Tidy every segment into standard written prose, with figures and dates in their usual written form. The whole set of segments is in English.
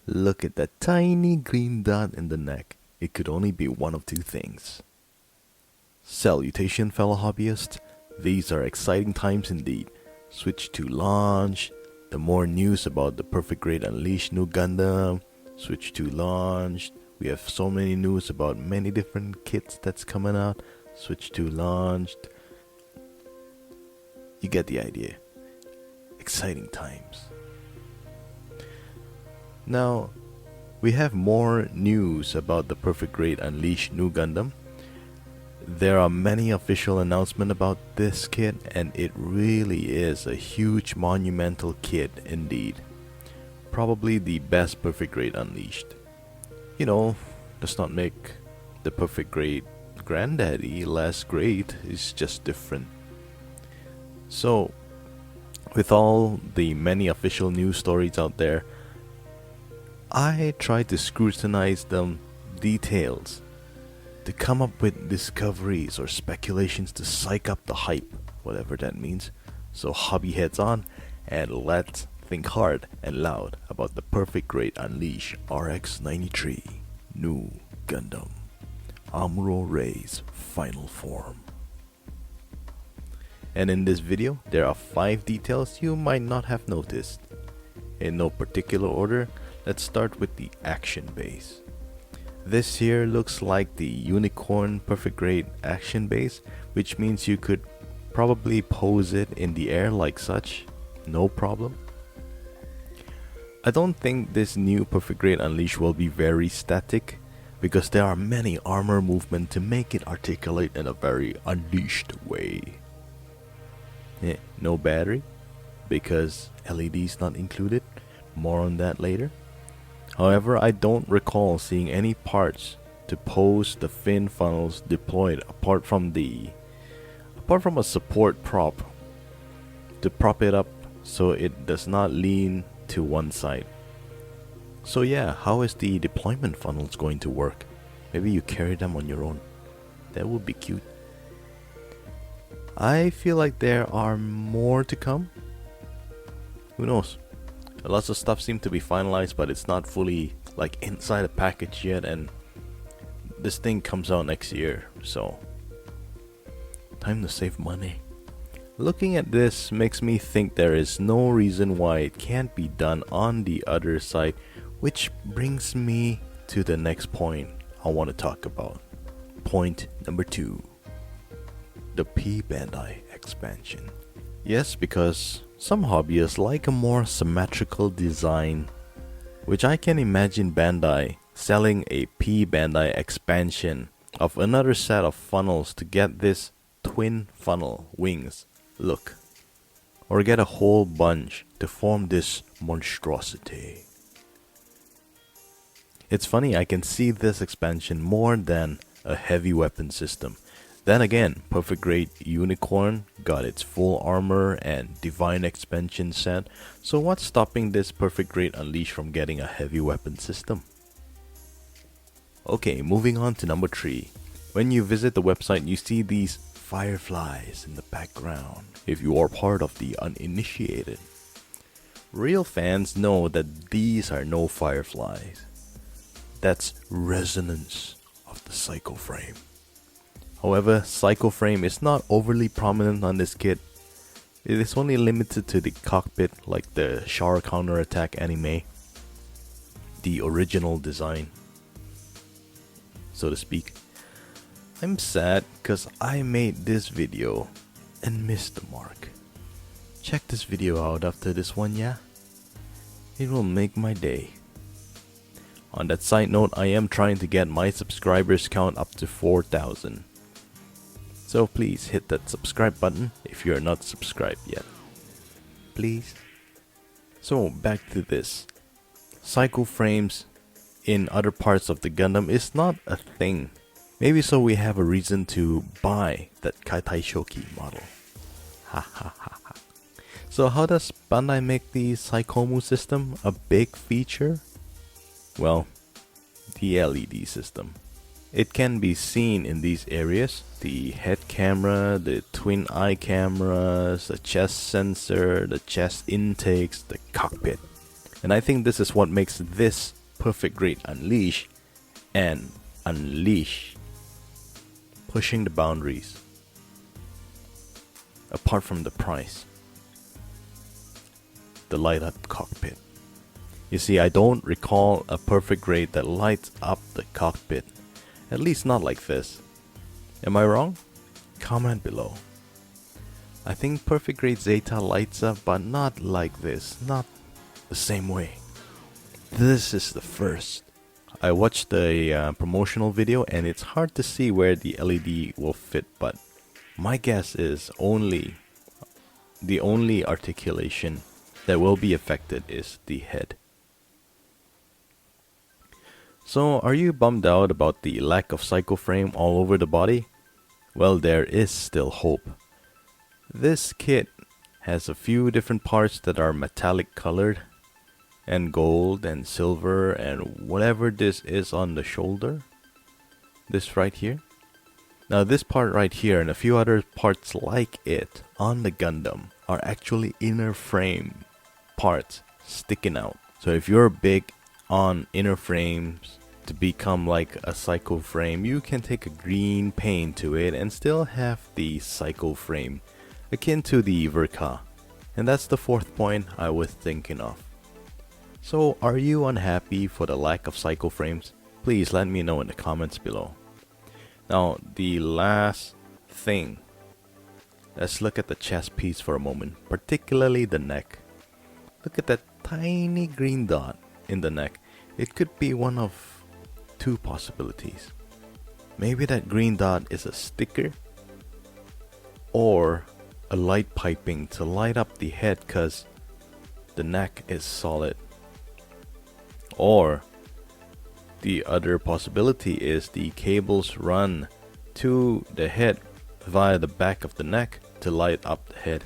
Look at that tiny green dot in the neck. It could only be one of two things. Salutations, fellow hobbyists. These are exciting times indeed. Switch to launch. The more news about the Perfect Grade Unleashed new Gundam. Switch to launch. We have so many news about many different kits that's coming out. Switch to launched. You get the idea. Exciting times. Now, we have more news about the Perfect Grade Unleashed new Gundam. There are many official announcements about this kit, and it really is a huge monumental kit indeed. Probably the best Perfect Grade Unleashed. You know, does not make the Perfect Grade Granddaddy less great, it's just different. So, with all the many official news stories out there, I tried to scrutinize them details to come up with discoveries or speculations to psych up the hype, whatever that means. So hobby heads on and let's think hard and loud about the Perfect Grade Unleashed RX-93 new Gundam Amuro Ray's final form. And in this video, there are 5 details you might not have noticed. In no particular order, let's start with the action base. This here looks like the Unicorn Perfect Grade action base, which means you could probably pose it in the air like such, no problem. I don't think this new Perfect Grade Unleashed will be very static, because there are many armor movement to make it articulate in a very unleashed way. No battery, because LEDs not included, more on that later. However, I don't recall seeing any parts to pose the fin funnels deployed apart from a support prop to prop it up so it does not lean to one side. So yeah, how is the deployment funnels going to work? Maybe you carry them on your own. That would be cute. I feel like there are more to come. Who knows? Lots of stuff seems to be finalized, but it's not fully like inside a package yet, and this thing comes out next year, so time to save money. Looking at this makes me think there is no reason why it can't be done on the other side, which brings me to the next point I want to talk about. Point number 2. The P Bandai expansion. Yes, because some hobbyists like a more symmetrical design, which I can imagine Bandai selling a P Bandai expansion of another set of funnels to get this twin funnel wings look, or get a whole bunch to form this monstrosity. It's funny, I can see this expansion more than a heavy weapon system. Then again, Perfect Grade Unicorn got its full armor and Divine expansion set, so what's stopping this Perfect Grade Unleashed from getting a heavy weapon system? Okay, moving on to number 3. When you visit the website, you see these fireflies in the background, if you are part of the uninitiated. Real fans know that these are no fireflies. That's resonance of the psycho frame. However, psycho frame is not overly prominent on this kit. It is only limited to the cockpit, like the Char counterattack anime, the original design, so to speak. I'm sad because I made this video and missed the mark. Check this video out after this one, yeah? It will make my day. On that side note, I am trying to get my subscribers count up to 4,000. So please hit that subscribe button if you are not subscribed yet. Please. So back to this. Psycho frames in other parts of the Gundam is not a thing. Maybe so we have a reason to buy that Kaitai Shoki model. Ha ha ha ha. So how does Bandai make the Psychomu system a big feature? Well, the LED system. It can be seen in these areas: the head camera, the twin eye cameras, the chest sensor, the chest intakes, the cockpit. And I think this is what makes this Perfect Grade Unleash and Unleash, pushing the boundaries. Apart from the price, the light up cockpit. You see, I don't recall a Perfect Grade that lights up the cockpit. At least not like this. Am I wrong? Comment below. I think Perfect Grade Zeta lights up, but not like this. Not the same way. This is the first. I watched the promotional video and it's hard to see where the LED will fit, but my guess is the only articulation that will be affected is the head. So, are you bummed out about the lack of psycho frame all over the body? Well, there is still hope. This kit has a few different parts that are metallic colored, and gold and silver and whatever this is on the shoulder. This right here. Now this part right here and a few other parts like it on the Gundam are actually inner frame parts sticking out. So if you're big on inner frames to become like a psycho frame, you can take a green paint to it and still have the psycho frame akin to the Verka. And that's the fourth point I was thinking of. So are you unhappy for the lack of psycho frames? Please let me know in the comments below. Now the last thing, let's look at the chest piece for a moment, particularly the neck. Look at that tiny green dot in the neck. It could be one of two possibilities. Maybe that green dot is a sticker or a light piping to light up the head because the neck is solid. Or the other possibility is the cables run to the head via the back of the neck to light up the head.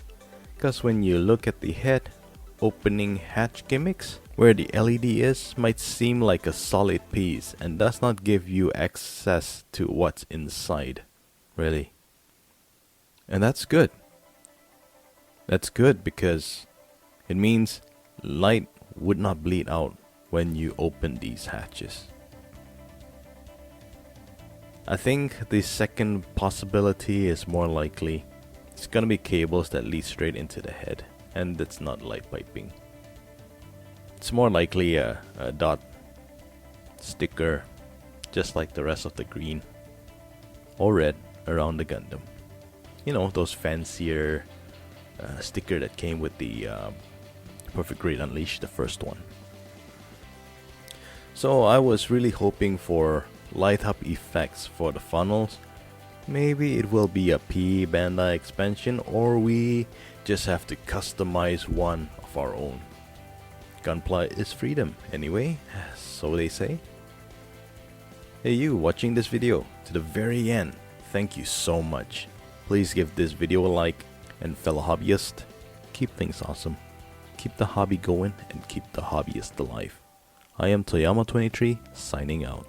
Because when you look at the head opening hatch gimmicks, where the LED is might seem like a solid piece and does not give you access to what's inside, really. And that's good. That's good because it means light would not bleed out when you open these hatches. I think the second possibility is more likely. It's gonna be cables that lead straight into the head, and it's not light piping. It's more likely a dot sticker, just like the rest of the green or red around the Gundam. You know, those fancier sticker that came with the Perfect Grade Unleashed, the first one. So I was really hoping for light up effects for the funnels. Maybe it will be a P Bandai expansion, or we just have to customize one of our own. Gunpla is freedom anyway, so they say. Hey you watching this video to the very end, thank you so much. Please give this video a like, and fellow hobbyists, keep things awesome. Keep the hobby going and keep the hobbyist alive. I am Toyama23 signing out.